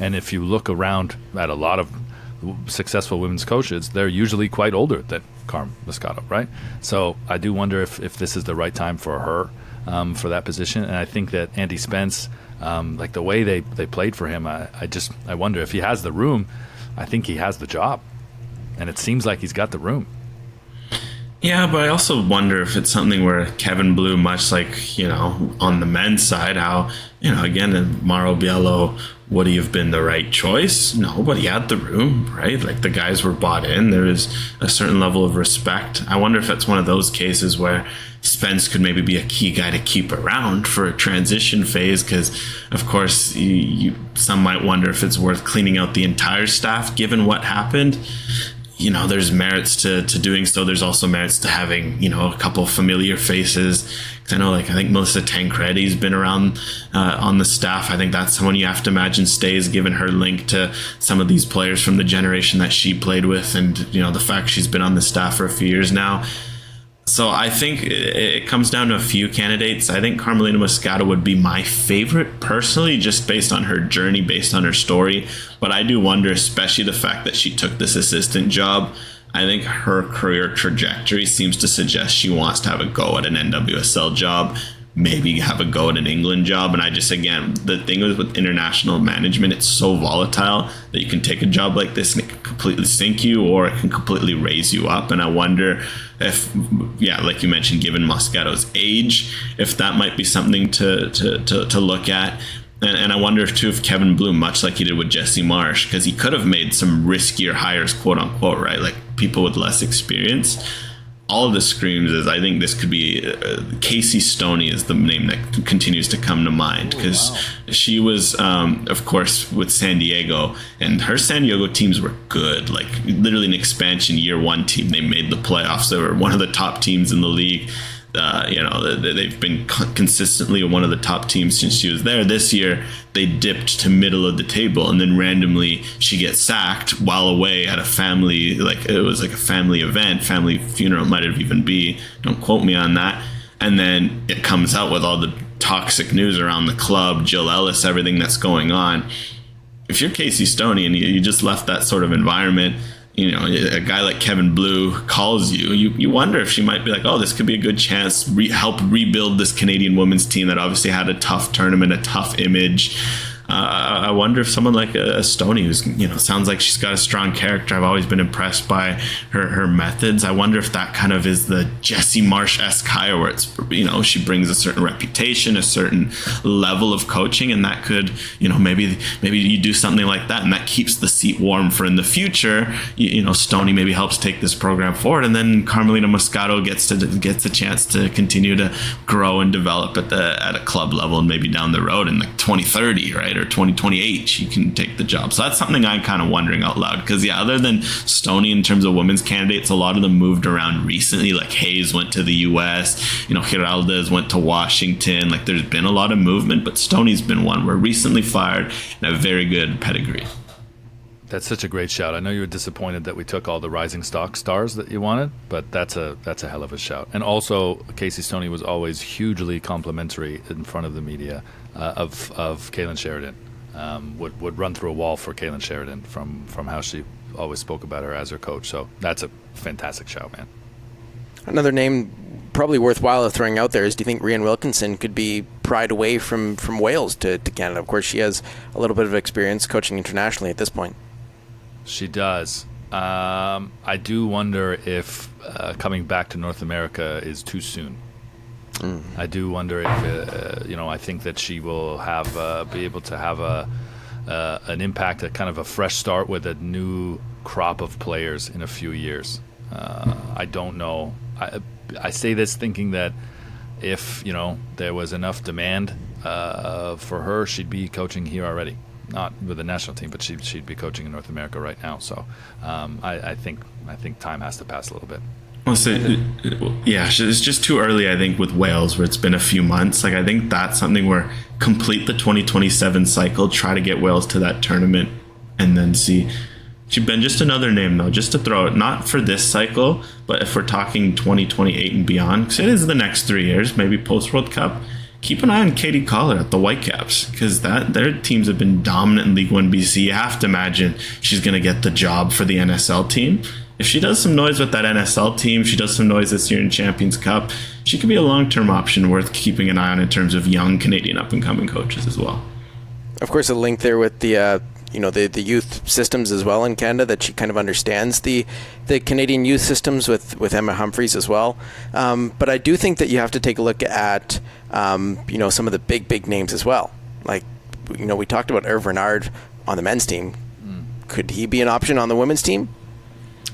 And if you look around at a lot of successful women's coaches, they're usually quite older than Carm Moscato, right? So I do wonder if this is the right time for her for that position. And I think that Andy Spence, the way they played for him, I wonder if he has the room. I think he has the job. And it seems like he's got the room. Yeah, but I also wonder if it's something where Kevin Blue, much like, on the men's side, how, again, Mauro Biello Would he have been the right choice? No, but he had the room, right? Like, the guys were bought in. There is a certain level of respect. I wonder if that's one of those cases where Spence could maybe be a key guy to keep around for a transition phase, because, of course, some might wonder if it's worth cleaning out the entire staff given what happened. You know, there's merits to doing so. There's also merits to having, you know, a couple of familiar faces. Because I know, like, I think Melissa Tancredi's been around on the staff. I think that's someone you have to imagine stays, given her link to some of these players from the generation that she played with, and, you know, the fact she's been on the staff for a few years now. So I think it comes down to a few candidates. I think Carmelina Moscato would be my favorite personally, just based on her journey, based on her story. But I do wonder, especially the fact that she took this assistant job. I think her career trajectory seems to suggest she wants to have a go at an NWSL job, maybe have a go at an England job. And I just, again, the thing is with international management, it's so volatile that you can take a job like this and it can completely sink you, or it can completely raise you up. And I wonder if, yeah, like you mentioned, given Moscato's age, if that might be something to look at. And I wonder if Kevin Bloom, much like he did with Jesse Marsh, because he could have made some riskier hires, quote unquote, right? Like people with less experience. All of this screams is, I think this could be Casey Stoney is the name that continues to come to mind, because she was, of course, with San Diego, and her San Diego teams were good, like literally an expansion year one team. They made the playoffs. They were one of the top teams in the league. You know, they've been consistently one of the top teams since she was there. This year, they dipped to middle of the table, and then randomly she gets sacked while away at a family, like it was like a family event, family funeral might have even be. Don't quote me on that. And then it comes out with all the toxic news around the club, Jill Ellis, everything that's going on. If you're Casey Stoney and you just left that sort of environment, you know, a guy like Kevin Blue calls you wonder if she might be like, oh, this could be a good chance, help rebuild this Canadian women's team that obviously had a tough tournament, a tough image. I wonder if someone like a Stoney, who's, you know, sounds like she's got a strong character. I've always been impressed by her methods. I wonder if that kind of is the Jesse Marsh-esque hire, where it's, you know, she brings a certain reputation, a certain level of coaching, and that could, you know, maybe you do something like that, and that keeps the seat warm for in the future. You know, Stoney maybe helps take this program forward, and then Carmelina Moscato gets a chance to continue to grow and develop at a club level, and maybe down the road in like 2030, right? Or 2028, she can take the job. So that's something I'm kind of wondering out loud, because yeah, other than Stoney, in terms of women's candidates, a lot of them moved around recently. Like Hayes went to the US, you know, Giraldes went to Washington. Like there's been a lot of movement, but Stoney's been one where recently fired and a very good pedigree. That's such a great shout. I know you were disappointed that we took all the rising stars that you wanted, but that's a hell of a shout. And also, Casey Stoney was always hugely complimentary in front of the media of Kaylin Sheridan. Would run through a wall for Kaylin Sheridan from how she always spoke about her as her coach. So that's a fantastic shout, man. Another name probably worthwhile throwing out there is, do you think Rian Wilkinson could be pried away from Wales to Canada? Of course, she has a little bit of experience coaching internationally at this point. She does. I do wonder if coming back to North America is too soon. I do wonder if, I think that she will be able to have an impact, a kind of a fresh start with a new crop of players in a few years. I don't know. I say this thinking that if, there was enough demand for her, she'd be coaching here already. Not with the national team, but she'd be coaching in North America right now. So I think time has to pass a little bit. Well, so, yeah, it's just too early, I think, with Wales, where it's been a few months. Like, I think that's something where complete the 2027 cycle, try to get Wales to that tournament, and then see. She'd been just another name, though, just to throw it, not for this cycle, but if we're talking 2028 and beyond, because it is the next 3 years, maybe post-World Cup. Keep an eye on Katie Collar at the Whitecaps, because their teams have been dominant in League One BC. You have to imagine she's going to get the job for the NSL team. If she does some noise with that NSL team, she does some noise this year in Champions Cup, she could be a long-term option worth keeping an eye on in terms of young Canadian up-and-coming coaches as well. Of course, a link there with the youth systems as well in Canada, that she kind of understands the Canadian youth systems with Emma Humphreys as well. But I do think that you have to take a look at some of the big names as well. Like we talked about Hervé Renard on the men's team. Could he be an option on the women's team?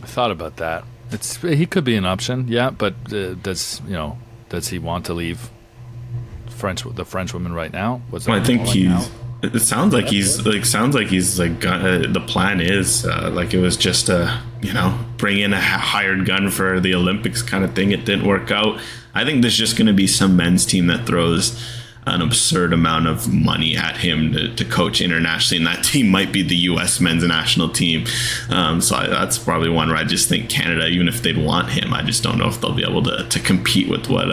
I thought about that. He could be an option, yeah. But does he want to leave the French women right now? I think it sounds like the plan is like it was just bring in a hired gun for the Olympics kind of thing. It didn't work out. I think there's just going to be some men's team that throws an absurd amount of money at him to coach internationally, and that team might be the U.S. men's national team. That's probably one where I just think Canada, even if they'd want him, I just don't know if they'll be able to compete with what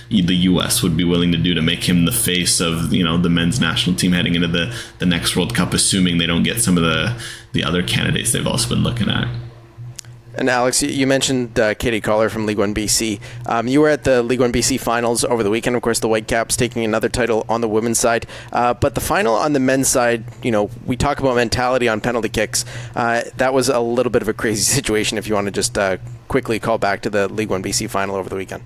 the U.S. would be willing to do to make him the face of the men's national team heading into the next World Cup, assuming they don't get some of the other candidates they've also been looking at. And Alex, you mentioned Katie Collar from League One BC. You were at the League One BC finals over the weekend. Of course, the Whitecaps taking another title on the women's side. But the final on the men's side, we talk about mentality on penalty kicks. That was a little bit of a crazy situation if you want to just quickly call back to the League One BC final over the weekend.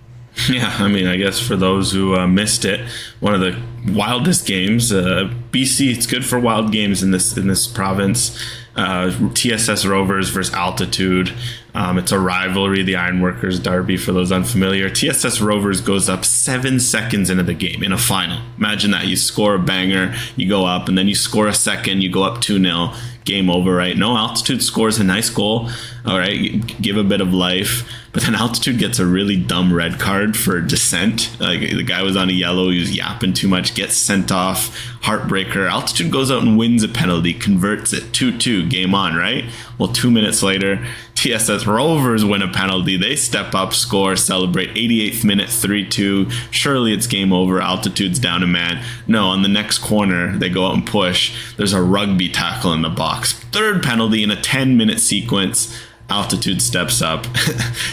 Yeah, I guess for those who missed it, one of the wildest games. BC, it's good for wild games in this province. TSS Rovers versus Altitude. It's a rivalry, the Ironworkers derby for those unfamiliar. TSS Rovers goes up 7 seconds into the game in a final. Imagine that. You score a banger, you go up, and then you score a second, you go up 2-0. Game over, right? No, Altitude scores a nice goal. All right, give a bit of life. But then Altitude gets a really dumb red card for dissent. Like the guy was on a yellow, he was yapping too much, gets sent off. Heartbreaker. Altitude goes out and wins a penalty, converts it 2-2, game on, right? Well, 2 minutes later, TSS Rovers win a penalty. They step up, score, celebrate. 88th minute, 3-2. Surely it's game over. Altitude's down a man. No, on the next corner, they go out and push. There's a rugby tackle in the box. Third penalty in a 10-minute sequence. Altitude steps up,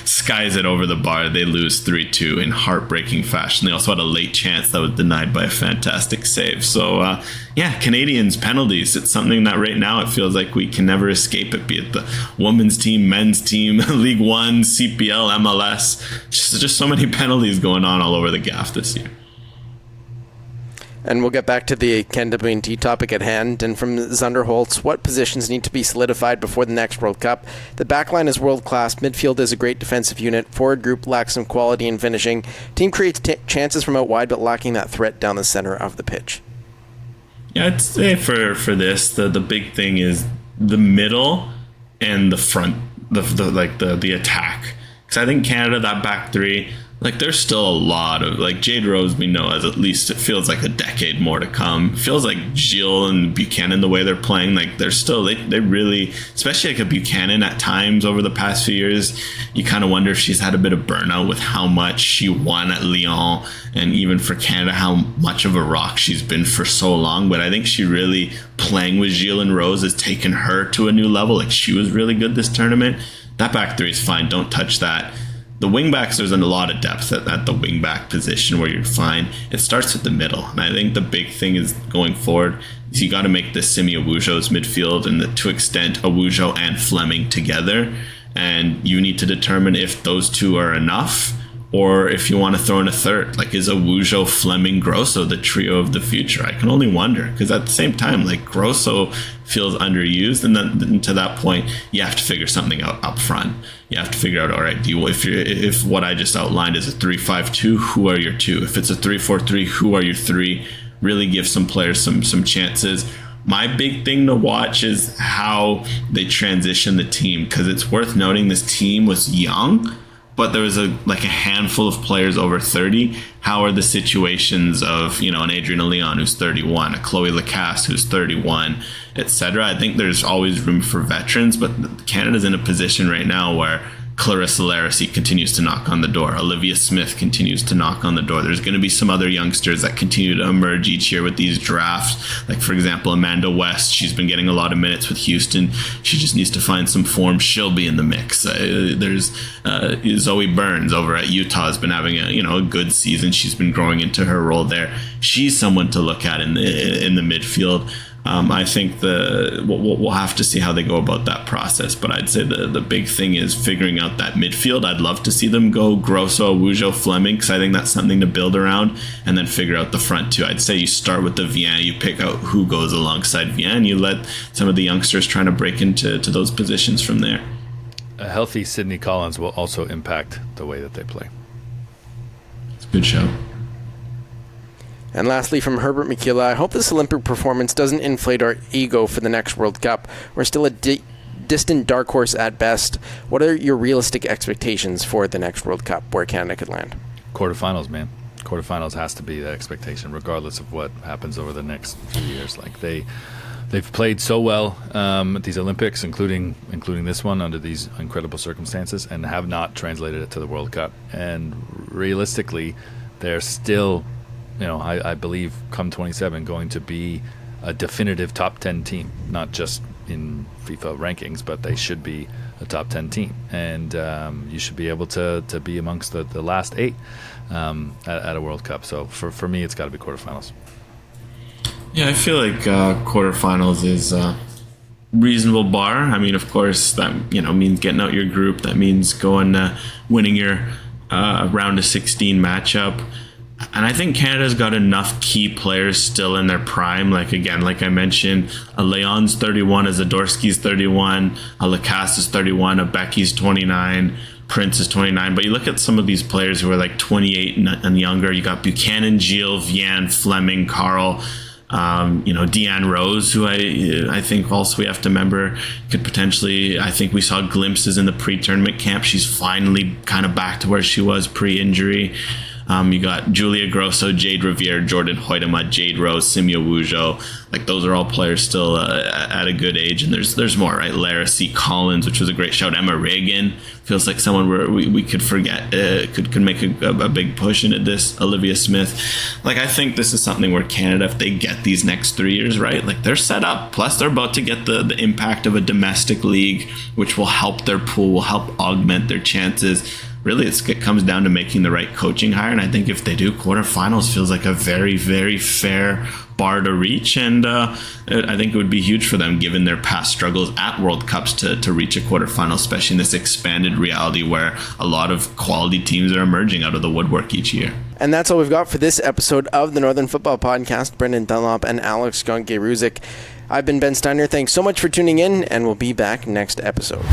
skies it over the bar. They lose 3-2 in heartbreaking fashion. They also had a late chance that was denied by a fantastic save. So, Canadians, penalties. It's something that right now it feels like we can never escape it, be it the women's team, men's team, League One, CPL, MLS. Just so many penalties going on all over the gaff this year. And we'll get back to the CanWNT topic at hand. And from Zunderholtz, what positions need to be solidified before the next World Cup? The backline is world-class. Midfield is a great defensive unit. Forward group lacks some quality in finishing. Team creates chances from out wide, but lacking that threat down the center of the pitch. Yeah, I'd say for this, the big thing is the middle and the front, the attack. Because I think Canada, that back three, there's still a lot of, Jade Rose, we know, has at least, it feels like a decade more to come. It feels like Gilles and Buchanan, the way they're playing, they're still, they really, especially a Buchanan at times over the past few years, you kind of wonder if she's had a bit of burnout with how much she won at Lyon, and even for Canada, how much of a rock she's been for so long. But I think she really, playing with Gilles and Rose, has taken her to a new level. She was really good this tournament. That back three is fine. Don't touch that. The wingbacks, there's a lot of depth at the wingback position where you're fine. It starts with the middle. And I think the big thing is going forward is you got to make the Simi Awujo's midfield and to extent Awujo and Fleming together. And you need to determine if those two are enough or if you want to throw in a third. Is Awujo, Fleming, Grosso the trio of the future? I can only wonder, because at the same time, Grosso feels underused, and then to that point, you have to figure something out up front. You have to figure out, all right, if what I just outlined is a 3-5-2, who are your two? If it's a 3-4-3, who are your three? Really give some players some chances. My big thing to watch is how they transition the team, because it's worth noting this team was young, but there was a handful of players over 30. How are the situations of, an Adriana Leon who's 31, a Chloe Lacasse who's 31, etc. I think there's always room for veterans, but Canada's in a position right now where Clarissa Laracy continues to knock on the door. Olivia Smith continues to knock on the door. There's going to be some other youngsters that continue to emerge each year with these drafts. For example, Amanda West. She's been getting a lot of minutes with Houston. She just needs to find some form. She'll be in the mix. There's Zoe Burns over at Utah has been having a good season. She's been growing into her role there. She's someone to look at in the midfield. I think we'll have to see how they go about that process. But I'd say the big thing is figuring out that midfield. I'd love to see them go Grosso, Wujo, Fleming, because I think that's something to build around, and then figure out the front too. I'd say you start with the Vian, you pick out who goes alongside Vian, you let some of the youngsters trying to break into those positions from there. A healthy Sidney Collins will also impact the way that they play. It's a good show. And lastly, from Herbert Mikila, I hope this Olympic performance doesn't inflate our ego for the next World Cup. We're still a distant dark horse at best. What are your realistic expectations for the next World Cup where Canada could land? Quarterfinals, man. Quarterfinals has to be the expectation, regardless of what happens over the next few years. Like they've played so well at these Olympics, including this one under these incredible circumstances, and have not translated it to the World Cup. And realistically, they're still, I believe come 27 going to be a definitive top 10 team, not just in FIFA rankings, but they should be a top 10 team. And you should be able to be amongst the last 8 at a World Cup. So for me, it's got to be quarterfinals. Yeah, I feel like quarterfinals is a reasonable bar. I mean, of course, that means getting out your group. That means going winning your round of 16 matchup. And I think Canada's got enough key players still in their prime. Like I mentioned, a Leon's 31, a Zadorsky's 31, a Lacasse is 31, a Becky's 29, Prince is 29. But you look at some of these players who are like 28 and younger. You got Buchanan, Gilles, Vian, Fleming, Carl, Deanne Rose, who I think also we have to remember could potentially, I think we saw glimpses in the pre-tournament camp. She's finally kind of back to where she was pre-injury. You got Julia Grosso, Jade Riviere, Jordan Hoytema, Jade Rose, Simia Wujo. Like those are all players still at a good age, and there's more, right? Lara C. Collins, which was a great shout. Emma Reagan feels like someone where we could forget could make a big push into this. Olivia Smith. Like I think this is something where Canada, if they get these next 3 years right, like they're set up. Plus they're about to get the impact of a domestic league, which will help their pool, will help augment their chances. Really, it comes down to making the right coaching hire, and I think if they do, quarterfinals feels like a very, very fair bar to reach, and I think it would be huge for them, given their past struggles at World Cups, to reach a quarterfinal, especially in this expanded reality where a lot of quality teams are emerging out of the woodwork each year. And that's all we've got for this episode of the Northern Football Podcast. Brendan Dunlop and Alex Gangué-Ruzic. I've been Ben Steiner. Thanks so much for tuning in, and we'll be back next episode.